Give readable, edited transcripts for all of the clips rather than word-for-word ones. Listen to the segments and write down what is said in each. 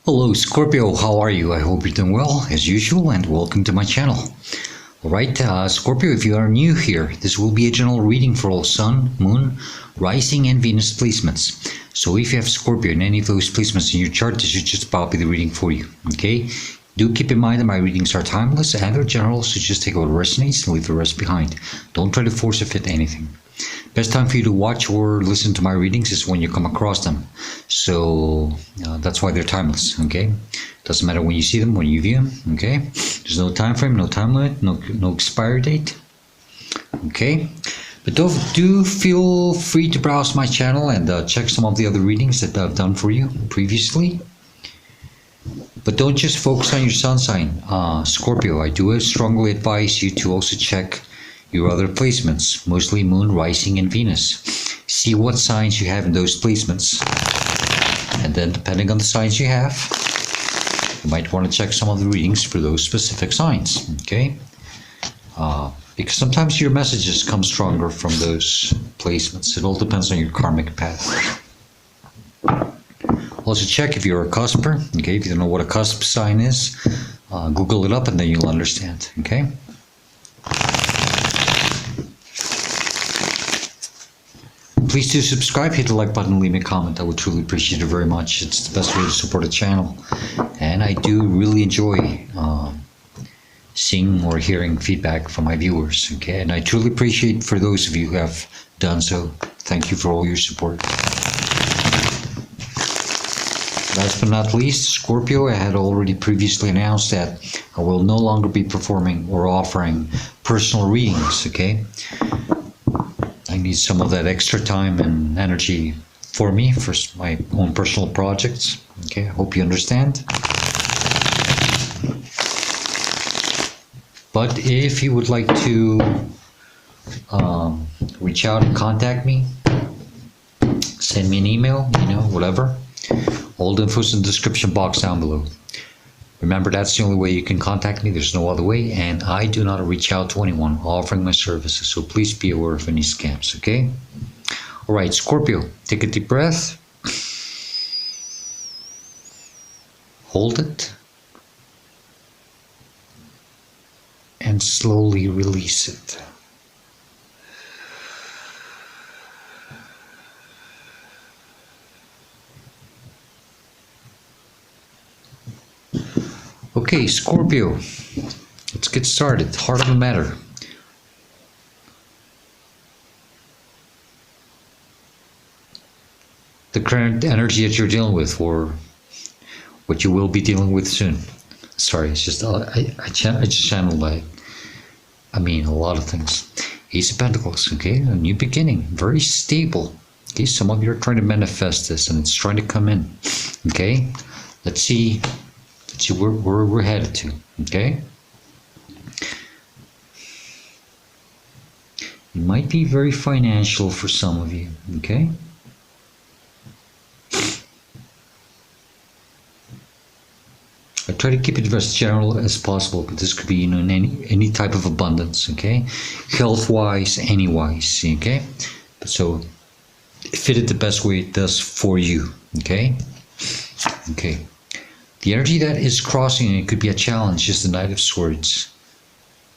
Hello Scorpio, how are you? I hope you're doing well as usual and welcome to my channel. Alright, Scorpio, if you are new here, this will be a general reading for all Sun, Moon, Rising and Venus placements. So if you have Scorpio in any of those placements in your chart, this should just about be the reading for you. Okay? Do keep in mind that my readings are timeless and they're general, so just take what resonates and leave the rest behind. Don't try to force fit anything. Best time for you to watch or listen to my readings is when you come across them. So that's why they're timeless, okay? Doesn't matter when you see them, when you view them, okay? There's no time frame, no time limit, no expiry date, okay? But do feel free to browse my channel and check some of the other readings that I've done for you previously. But don't just focus on your sun sign, Scorpio. I do strongly advise you to also check your other placements, mostly Moon, Rising, and Venus. See what signs you have in those placements. And then depending on the signs you have, you might want to check some of the readings for those specific signs, okay? Because sometimes your messages come stronger from those placements. It all depends on your karmic path. Also check if you're a cusper, okay? If you don't know what a cusp sign is, Google it up and then you'll understand, okay? Please do subscribe, hit the like button, leave me a comment. I would truly appreciate it very much. It's the best way to support the channel. And I do really enjoy seeing or hearing feedback from my viewers. Okay, and I truly appreciate for those of you who have done so. Thank you for all your support. Last but not least, Scorpio, I had already previously announced that I will no longer be performing or offering personal readings, okay? I need some of that extra time and energy for me, for my own personal projects. Okay, I hope you understand. But if you would like to reach out and contact me, send me an email, whatever. All the info's in the description box down below. Remember, that's the only way you can contact me. There's no other way, and I do not reach out to anyone offering my services, so please be aware of any scams, okay? All right, Scorpio, take a deep breath. Hold it. And slowly release it. Okay, Scorpio, let's get started. Heart of the matter. The current energy that you're dealing with, or what you will be dealing with soon. Sorry, it's just I just channeled a lot of things. Ace of Pentacles, okay, a new beginning, very stable. Okay, some of you are trying to manifest this, and it's trying to come in. Okay, let's see where we're headed to, okay? It might be very financial for some of you, okay? I try to keep it as general as possible, but this could be, in any type of abundance, okay? Health-wise, any-wise, okay? So, fit it the best way it does for you, okay? Okay. The energy that is crossing it could be a challenge is the Knight of Swords.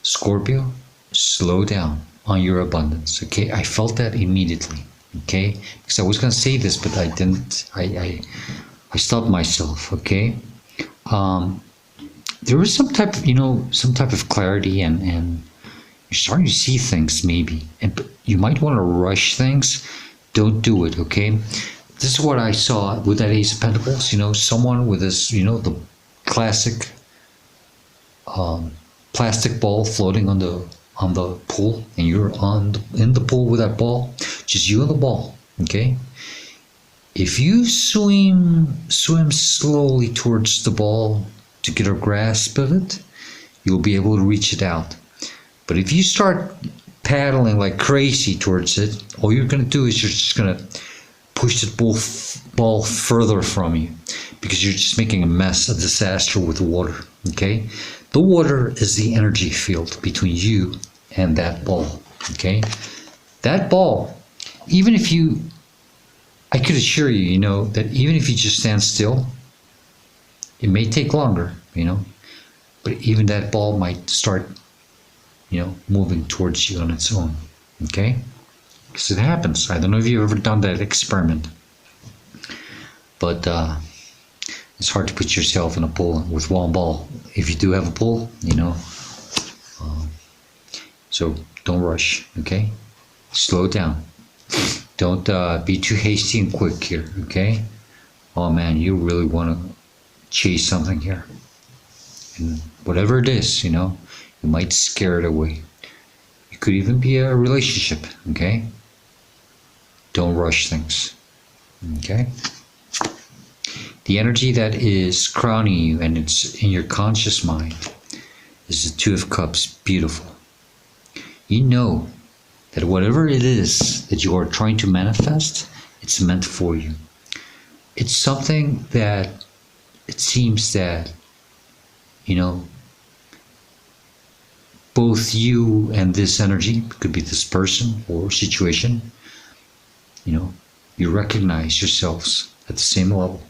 Scorpio, slow down on your abundance, okay? I felt that immediately, okay? Because I was going to say this, but I didn't. I stopped myself, okay? There is some type of clarity, and you're starting to see things maybe, and you might want to rush things. Don't do it, okay? This is what I saw with that Ace of Pentacles, someone with this, the classic plastic ball floating on the pool, and you're in the pool with that ball, just you and the ball, okay? If you swim slowly towards the ball to get a grasp of it, you'll be able to reach it out. But if you start paddling like crazy towards it, all you're going to do is you're just going to push the ball further from you, because you're just making a mess, a disaster with the water, okay? The water is the energy field between you and that ball, okay? That ball, even if you, I could assure you, that even if you just stand still It may take longer, but even that ball might start, moving towards you on its own. Okay? Because it happens. I don't know if you've ever done that experiment, but it's hard to put yourself in a pool with one ball. If you do have a pool, so don't rush, okay? Slow down. Don't be too hasty and quick here, okay? Oh man, you really want to chase something here. And whatever it is, you might scare it away. It could even be a relationship, okay? Don't rush things, okay? The energy that is crowning you and it's in your conscious mind is the Two of Cups. Beautiful. You know that whatever it is that you are trying to manifest, it's meant for you. It's something that it seems that, both you and this energy, could be this person or situation, you recognize yourselves at the same level.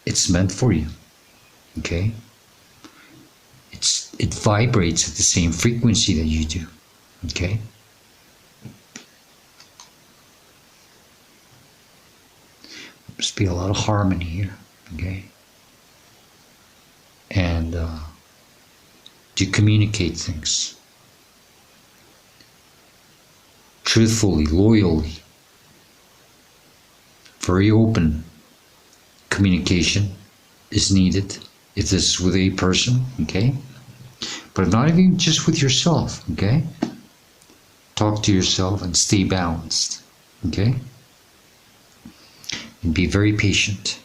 It's meant for you, okay? It vibrates at the same frequency that you do, okay? Must be a lot of harmony here, okay? And to communicate things truthfully, loyally, very open communication is needed if this is with a person, okay? But not even just with yourself, okay? Talk to yourself and stay balanced, okay? And be very patient.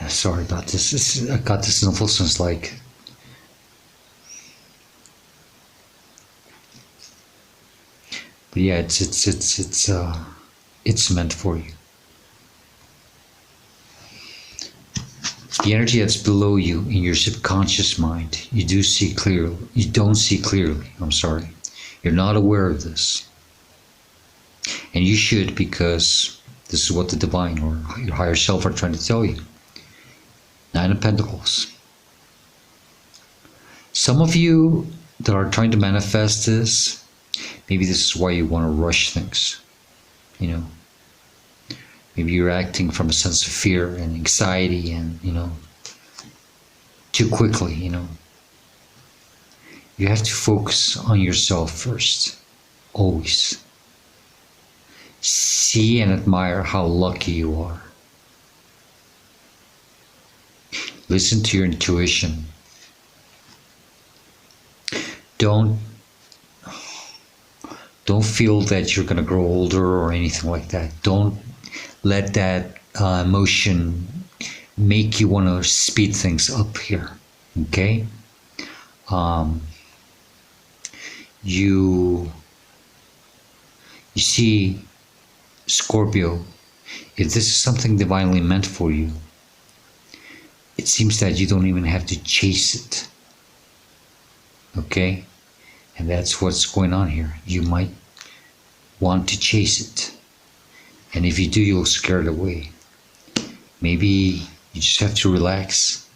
Sorry about this. I got this novel since but yeah, it's meant for you. The energy that's below you in your subconscious mind, you don't see clearly. I'm sorry. You're not aware of this. And you should, because this is what the divine or your higher self are trying to tell you. Nine of Pentacles. Some of you that are trying to manifest this, maybe this is why you want to rush things. Maybe you're acting from a sense of fear and anxiety and, too quickly, You have to focus on yourself first, always. See and admire how lucky you are. Listen to your intuition. Don't feel that you're going to grow older or anything like that. Don't let that emotion make you want to speed things up here, okay? You see, Scorpio, if this is something divinely meant for you, it seems that you don't even have to chase it, okay? And that's what's going on here. You might want to chase it. And if you do, you'll scare it away. Maybe you just have to relax.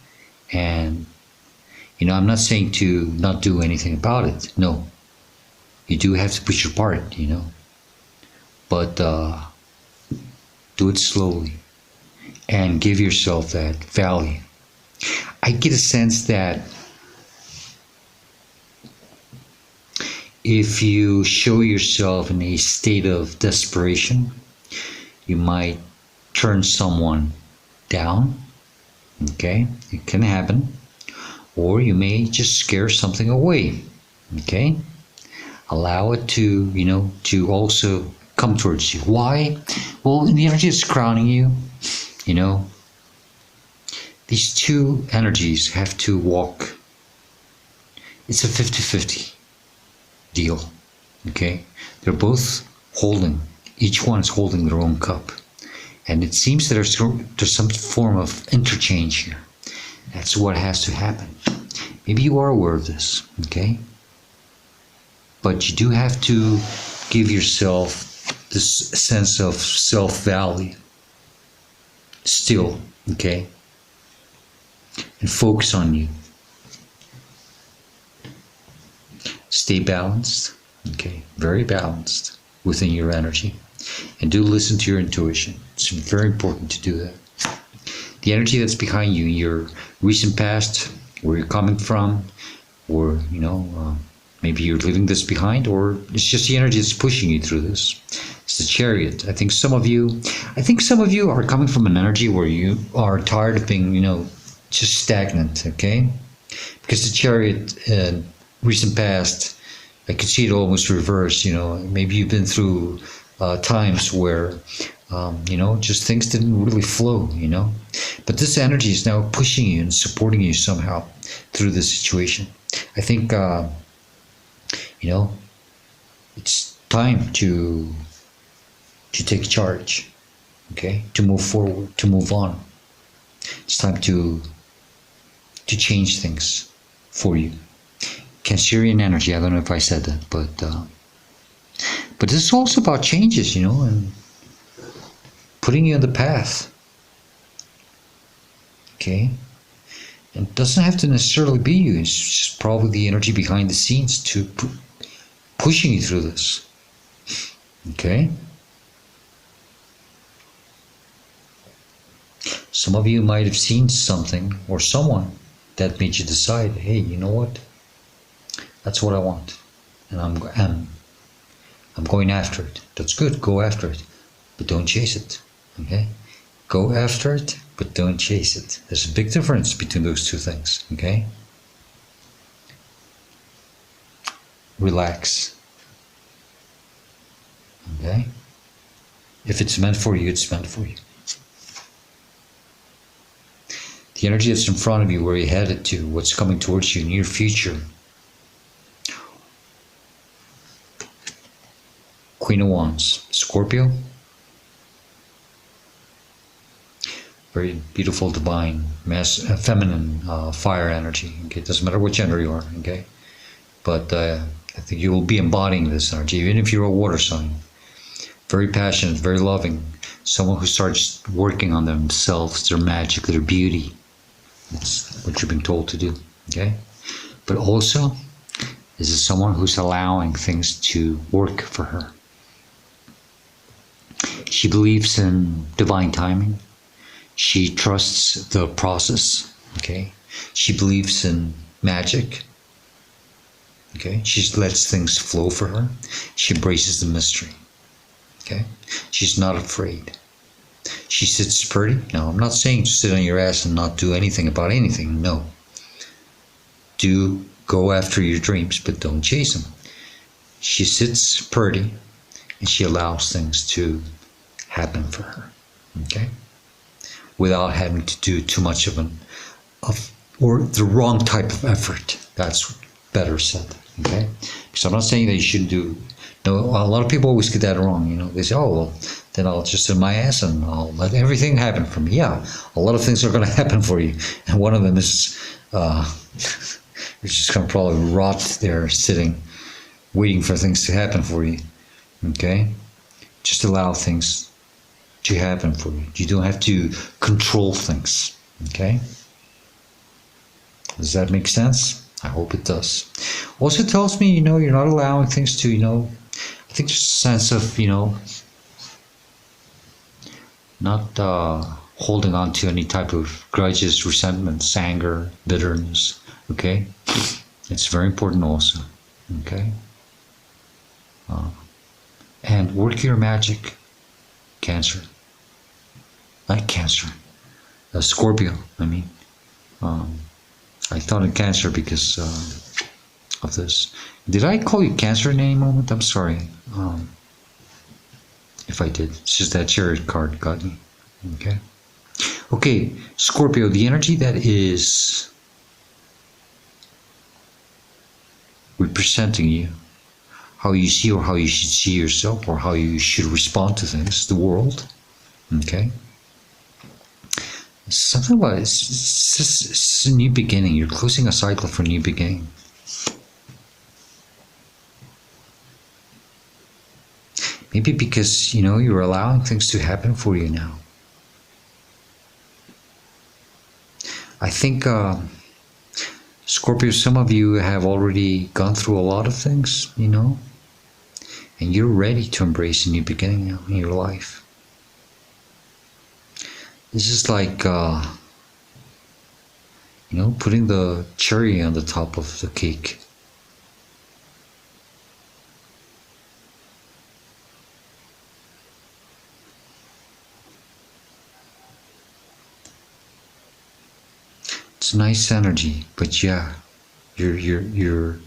And, I'm not saying to not do anything about it. No. You do have to put your part, But do it slowly. And give yourself that value. I get a sense that if you show yourself in a state of desperation, you might turn someone down, okay? It can happen. Or you may just scare something away, okay? Allow it to, to also come towards you. Why? Well, the energy is crowning you, These two energies have to walk. It's a 50-50 deal, okay? They're both holding, each one is holding their own cup. And it seems that there's some form of interchange here. That's what has to happen. Maybe you are aware of this, okay? But you do have to give yourself this sense of self-value. still, okay? And focus on you. Stay balanced, okay? Very balanced within your energy. And do listen to your intuition. It's very important to do that. The energy that's behind you, your recent past, where you're coming from, or, maybe you're leaving this behind, or it's just the energy that's pushing you through this. It's the Chariot. I think some of you are coming from an energy where you are tired of being, just stagnant, okay? Because the Chariot, recent past, I could see it almost reverse, maybe you've been through times where, just things didn't really flow, But this energy is now pushing you and supporting you somehow through this situation. I think, it's time to take charge, okay? To move forward, to move on. It's time to change things for you. Cancerian energy, I don't know if I said that, but this is also about changes, and putting you on the path. Okay? And it doesn't have to necessarily be you. It's just probably the energy behind the scenes to pushing you through this. Okay? Some of you might have seen something or someone that made you decide, hey, you know what? That's what I want. And I'm going after it. That's good. Go after it. But don't chase it. Okay? Go after it, but don't chase it. There's a big difference between those two things. Okay? Relax. Okay? If it's meant for you, it's meant for you. The energy that's in front of you, where you're headed to, what's coming towards you, near future. Queen of Wands, Scorpio. Very beautiful, divine, feminine, fire energy. Okay, it doesn't matter what gender you are. Okay, but I think you will be embodying this energy, even if you're a water sign. Very passionate, very loving. Someone who starts working on themselves, their magic, their beauty. That's what you're being told to do. Okay, but also, this is someone who's allowing things to work for her. She believes in divine timing. She trusts the process, okay? She believes in magic, okay? She lets things flow for her. She embraces the mystery, okay? She's not afraid. She sits pretty. Now, I'm not saying to sit on your ass and not do anything about anything, no. Do go after your dreams, but don't chase them. She sits pretty, and she allows things to happen for her, okay? Without having to do too much or the wrong type of effort. That's better said, okay? Because I'm not saying that you shouldn't do. No, a lot of people always get that wrong. They say, "Oh, well, then I'll just sit my ass and I'll let everything happen for me." Yeah, a lot of things are going to happen for you, and one of them is you're just going to probably rot there, sitting, waiting for things to happen for you. Okay, just allow things to happen for you. You don't have to control things. Okay? Does that make sense? I hope it does. Also tells me, you're not allowing things to, I think there's a sense of, not holding on to any type of grudges, resentments, anger, bitterness. Okay? It's very important also. Okay? And work your magic, Cancer. Not Cancer. Scorpio, I mean. I thought of Cancer because of this. Did I call you Cancer in any moment? I'm sorry. If I did. It's just that Chariot card got me. Okay. Okay, Scorpio, the energy that is representing you, how you see or how you should see yourself, or how you should respond to things, the world. Okay? Something about it's a new beginning. You're closing a cycle for a new beginning. Maybe because, you're allowing things to happen for you now. I think, Scorpio, some of you have already gone through a lot of things, and you're ready to embrace a new beginning now in your life. This is like, putting the cherry on the top of the cake. It's nice energy, but yeah, you're.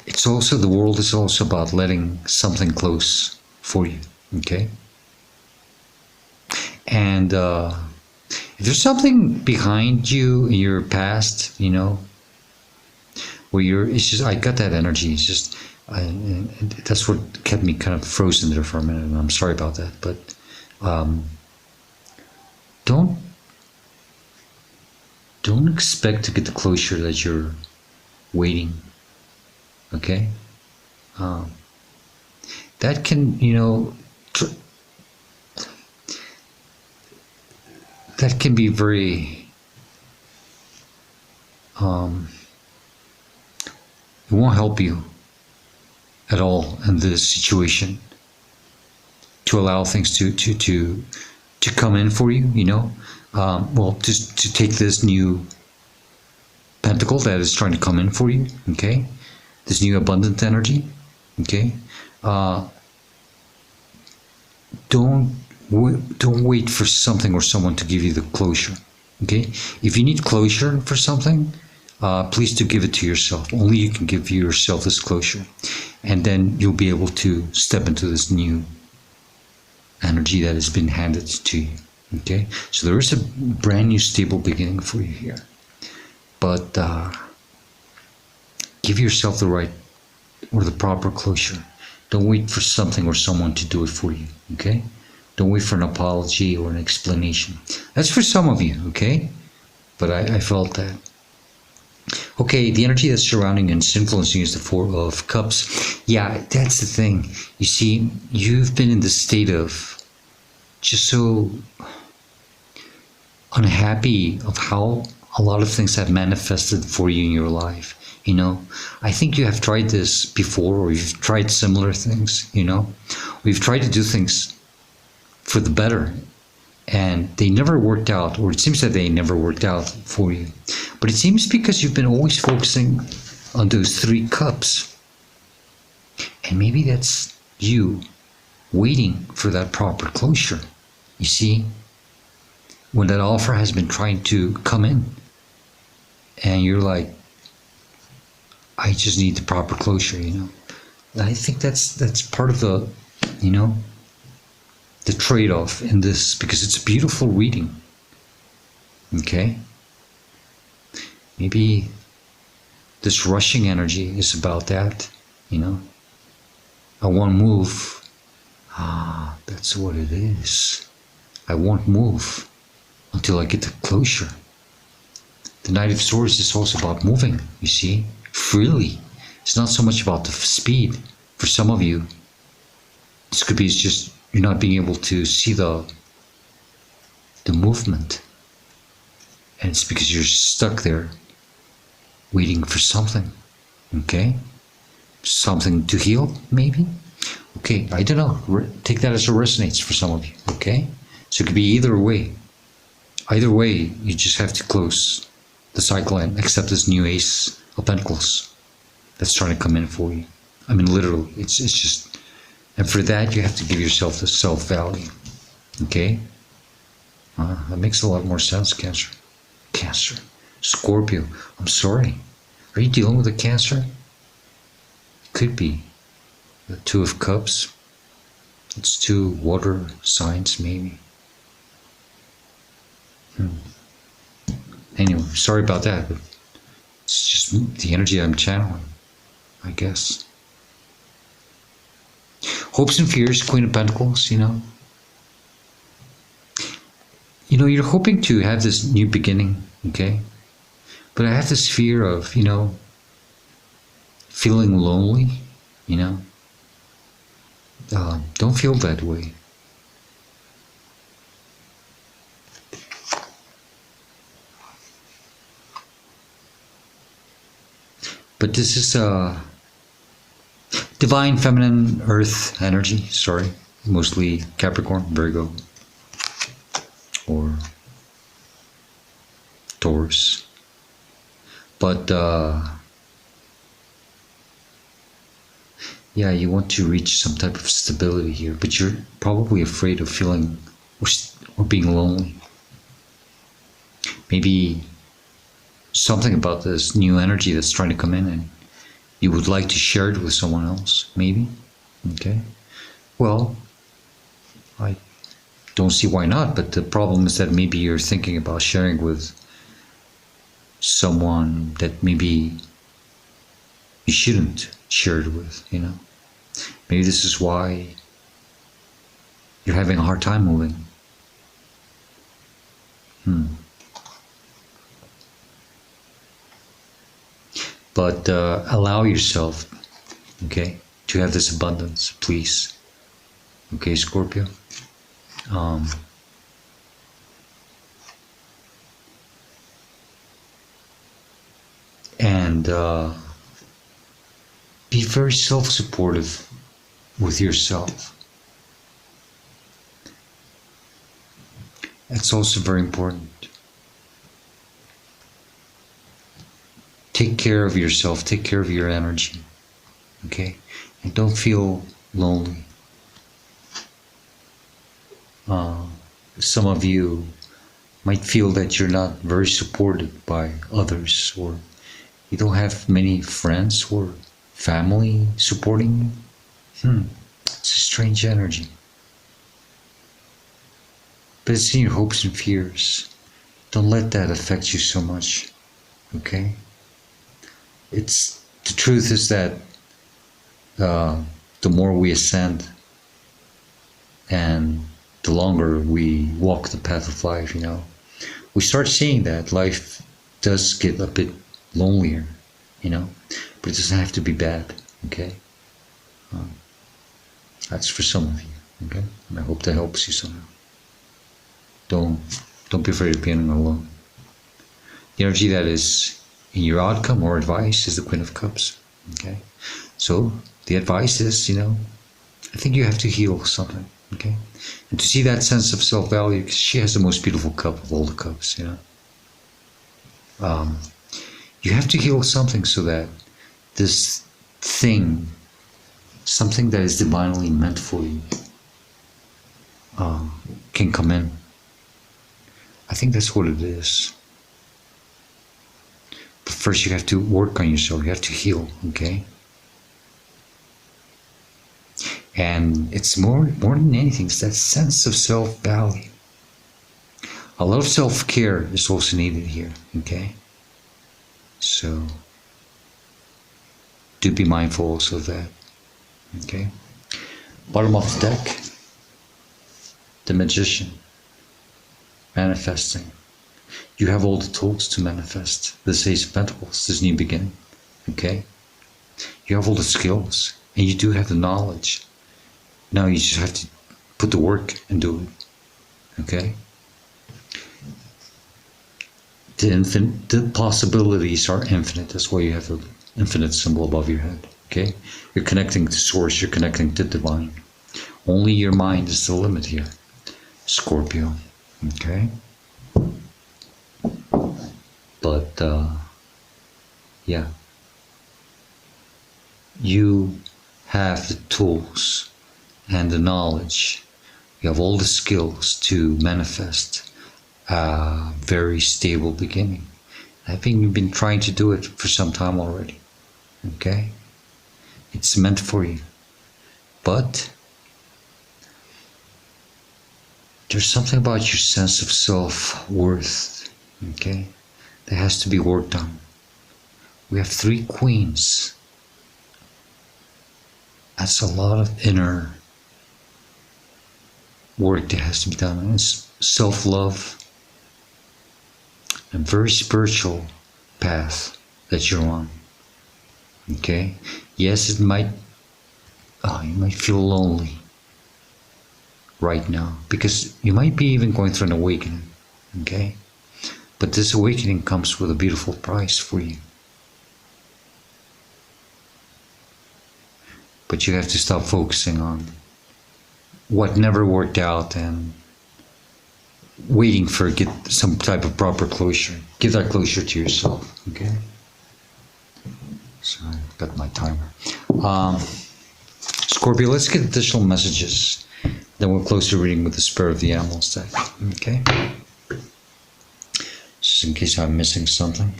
It's also, the world is also about letting something close for you, okay? And if there's something behind you in your past, where it's just, I got that energy. It's just, and that's what kept me kind of frozen there for a minute. And I'm sorry about that, but don't expect to get the closure that you're waiting. Okay, that can, that can be very. It won't help you at all in this situation to allow things to come in for you. Well, just to take this new pentacle that is trying to come in for you. Okay. This new abundant energy, okay? Don't wait for something or someone to give you the closure, okay? If you need closure for something, please do give it to yourself. Only you can give yourself this closure, and then you'll be able to step into this new energy that has been handed to you, okay? So there is a brand new stable beginning for you here, but give yourself the right or the proper closure. Don't wait for something or someone to do it for you, okay? Don't wait for an apology or an explanation. That's for some of you, okay? But I felt that. Okay, the energy that's surrounding and influencing you is the Four of Cups. Yeah, that's the thing. You see, you've been in the state of just so unhappy of how a lot of things have manifested for you in your life. I think you have tried this before, or you've tried similar things, We've tried to do things for the better, and they never worked out, or it seems that they never worked out for you. But it seems because you've been always focusing on those 3 cups. And maybe that's you waiting for that proper closure. You see, when that offer has been trying to come in, and you're like, I just need the proper closure, I think that's part of the, the trade-off in this, because it's a beautiful reading. Okay? Maybe this rushing energy is about that, I won't move. That's what it is. I won't move until I get the closure. The Knight of Swords is also about moving, you see, freely. It's not so much about the speed. For some of you, this could be just you're not being able to see the movement. And it's because you're stuck there waiting for something, okay? Something to heal, maybe? Okay, I don't know. Take that as it resonates for some of you, okay? So it could be either way. Either way, you just have to close the cycle and accept this new Ace of Pentacles that's trying to come in for you. I mean, literally, it's just, and for that, you have to give yourself the self-value, okay? That makes a lot more sense, Cancer. Cancer. Scorpio, I'm sorry. Are you dealing with a Cancer? Could be. The Two of Cups. It's 2 water signs, maybe. Anyway, sorry about that, but it's just the energy I'm channeling, I guess. Hopes and fears, Queen of Pentacles, you're hoping to have this new beginning, okay? But I have this fear of, feeling lonely, Don't feel that way. But this is divine feminine earth energy, sorry. Mostly Capricorn, Virgo, or Taurus. But yeah, you want to reach some type of stability here, but you're probably afraid of feeling or being lonely. Maybe something about this new energy that's trying to come in, and you would like to share it with someone else, maybe. Okay. Well, I don't see why not, but the problem is that maybe you're thinking about sharing with someone that maybe you shouldn't share it with, you know. Maybe this is why you're having a hard time moving. But allow yourself, okay, to have this abundance, please. Okay, Scorpio. And be very self-supportive with yourself. That's also very important. Take care of yourself, take care of your energy, okay? And don't feel lonely. Some of you might feel that you're not very supported by others, or you don't have many friends or family supporting you. It's a strange energy. But it's in your hopes and fears. Don't let that affect you so much, okay? The truth is that the more we ascend and the longer we walk the path of life, you know, we start seeing that life does get a bit lonelier, you know, but it doesn't have to be bad, okay? That's for some of you, okay? And I hope that helps you somehow. Don't be afraid of being alone. The energy that is in your outcome or advice is the Queen of Cups, okay? So the advice is, you know, I think you have to heal something, okay? And to see that sense of self-value, because she has the most beautiful cup of all the cups, you know? You have to heal something so that this thing, something that is divinely meant for you, can come in. I think that's what it is. But first you have to work on yourself, you have to heal, okay? And it's more than anything, it's that sense of self-value. A lot of self-care is also needed here, okay? So, do be mindful also of that, okay? Bottom of the deck, the Magician, manifesting. You have all the tools to manifest this Ace of Pentacles, this new beginning, okay? You have all the skills, and you do have the knowledge. Now you just have to put the work and do it, okay? The possibilities are infinite. That's why you have the infinite symbol above your head, okay? You're connecting to source, you're connecting to divine. Only your mind is the limit here, Scorpio, okay? But, yeah. You have the tools and the knowledge. You have all the skills to manifest a very stable beginning. I think you've been trying to do it for some time already, okay? It's meant for you. But there's something about your sense of self-worth, okay, that has to be worked on. We have 3 queens. That's a lot of inner work that has to be done. And it's self-love, a very spiritual path that you're on, okay? Yes, you might feel lonely right now, because you might be even going through an awakening, okay? But this awakening comes with a beautiful price for you. but you have to stop focusing on what never worked out and waiting for get some type of proper closure. Give that closure to yourself, okay? So I've got my timer. Scorpio, let's get additional messages. Then we'll close the reading with the Spirit of the Animals deck, okay? Just in case I'm missing something.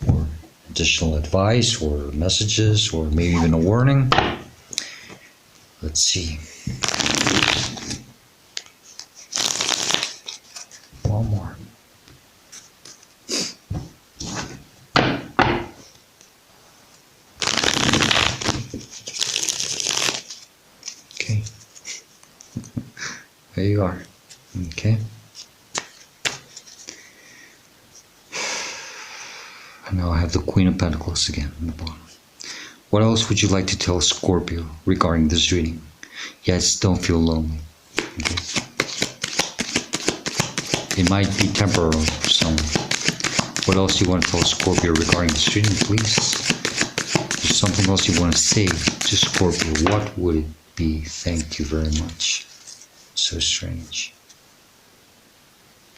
Or additional advice or messages or maybe even a warning. Let's see. One more. Okay. There you are. Okay. And now I have the Queen of Pentacles again in the bottom. What else would you like to tell Scorpio regarding this reading? Yes, don't feel lonely. Okay. It might be temporary for someone. What else do you want to tell Scorpio regarding this reading, please? There's something else you want to say to Scorpio. What would it be? Thank you very much. So strange.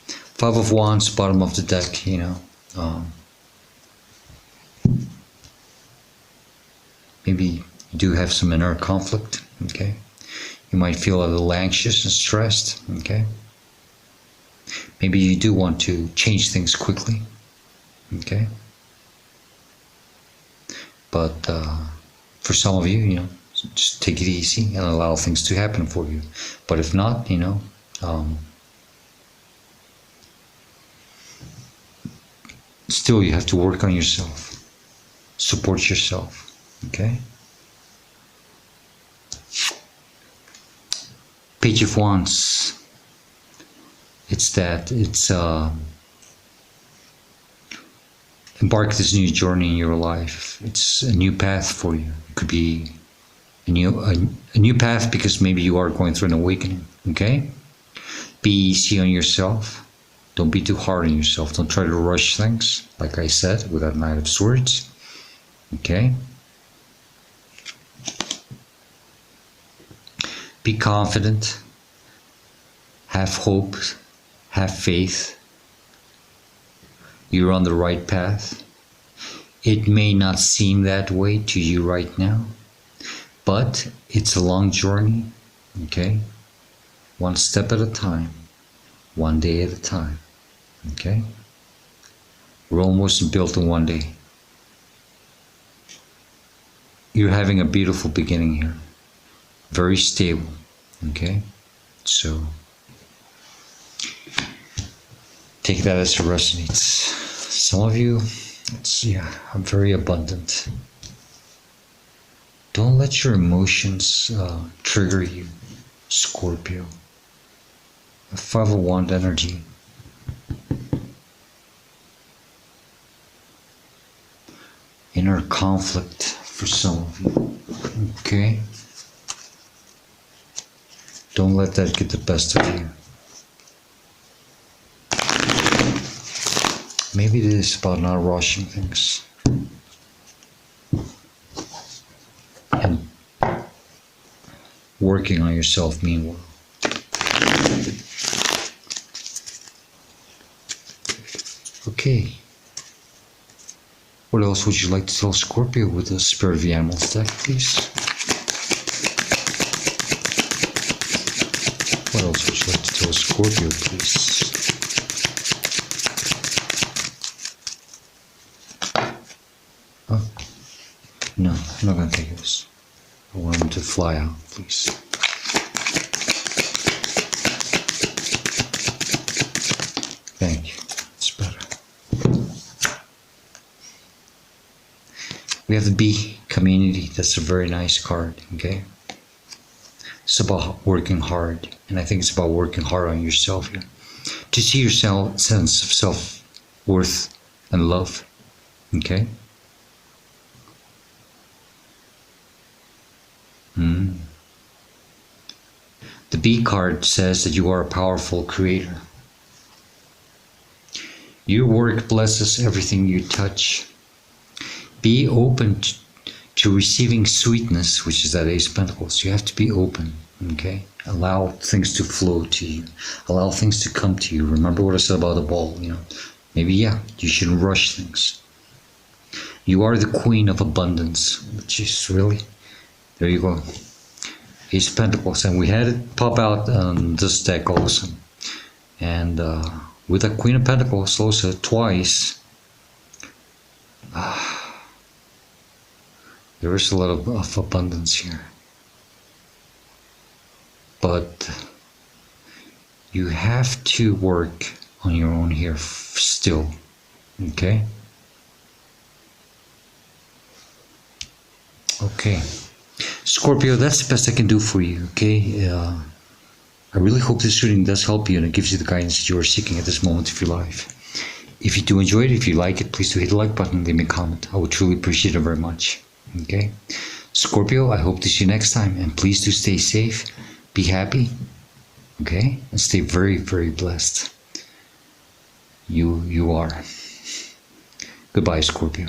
Five of Wands, bottom of the deck, you know. Maybe you do have some inner conflict, okay? You might feel a little anxious and stressed, okay? Maybe you do want to change things quickly, okay? But for some of you, you know, just take it easy and allow things to happen for you. But if not, you know, still you have to work on yourself, support yourself, okay? Page of Wands. It's embark this new journey in your life. It's a new path for you. It could be a new path because maybe you are going through an awakening, okay? Be easy on yourself. Don't be too hard on yourself. Don't try to rush things, like I said, with that Knight of Swords, okay? Be confident. Have hope. Have faith. You're on the right path. It may not seem that way to you right now, but it's a long journey, okay? One step at a time, one day at a time, okay? Rome wasn't built in one day. You're having a beautiful beginning here. Very stable, okay? So, take that as it resonates. Some of you, I'm very abundant. Don't let your emotions trigger you, Scorpio. A Five of Wands energy. Inner conflict for some of you, okay? Don't let that get the best of you. Maybe it is about not rushing things. And working on yourself meanwhile. Okay. What else would you like to tell Scorpio with the Spirit of the Animals deck, please? What else would you like to tell Scorpio, please? No, I'm not going to take this. I want him to fly out, please. Thank you. It's better. We have the bee community. That's a very nice card, okay? It's about working hard. And I think it's about working hard on yourself here. To see your sense of self-worth and love, okay? The B card says that you are a powerful creator. Your work blesses everything you touch. be open to receiving sweetness, which is that Ace of Pentacles. You have to be open, okay? Allow things to flow to you. Allow things to come to you. Remember what I said about the ball, you know? Maybe, yeah, you shouldn't rush things. You are the queen of abundance, which is really, there you go. Ace of Pentacles, and we had it pop out on this deck also. And with the Queen of Pentacles also twice, there is a lot of abundance here. But you have to work on your own here still, okay? Okay. Scorpio, that's the best I can do for you, okay? I really hope this reading does help you and it gives you the guidance that you are seeking at this moment of your life. If you do enjoy it, if you like it, please do hit the like button and leave me a comment. I would truly appreciate it very much. Okay? Scorpio, I hope to see you next time. And please do stay safe, be happy, okay? And stay very, very blessed. You are. Goodbye, Scorpio.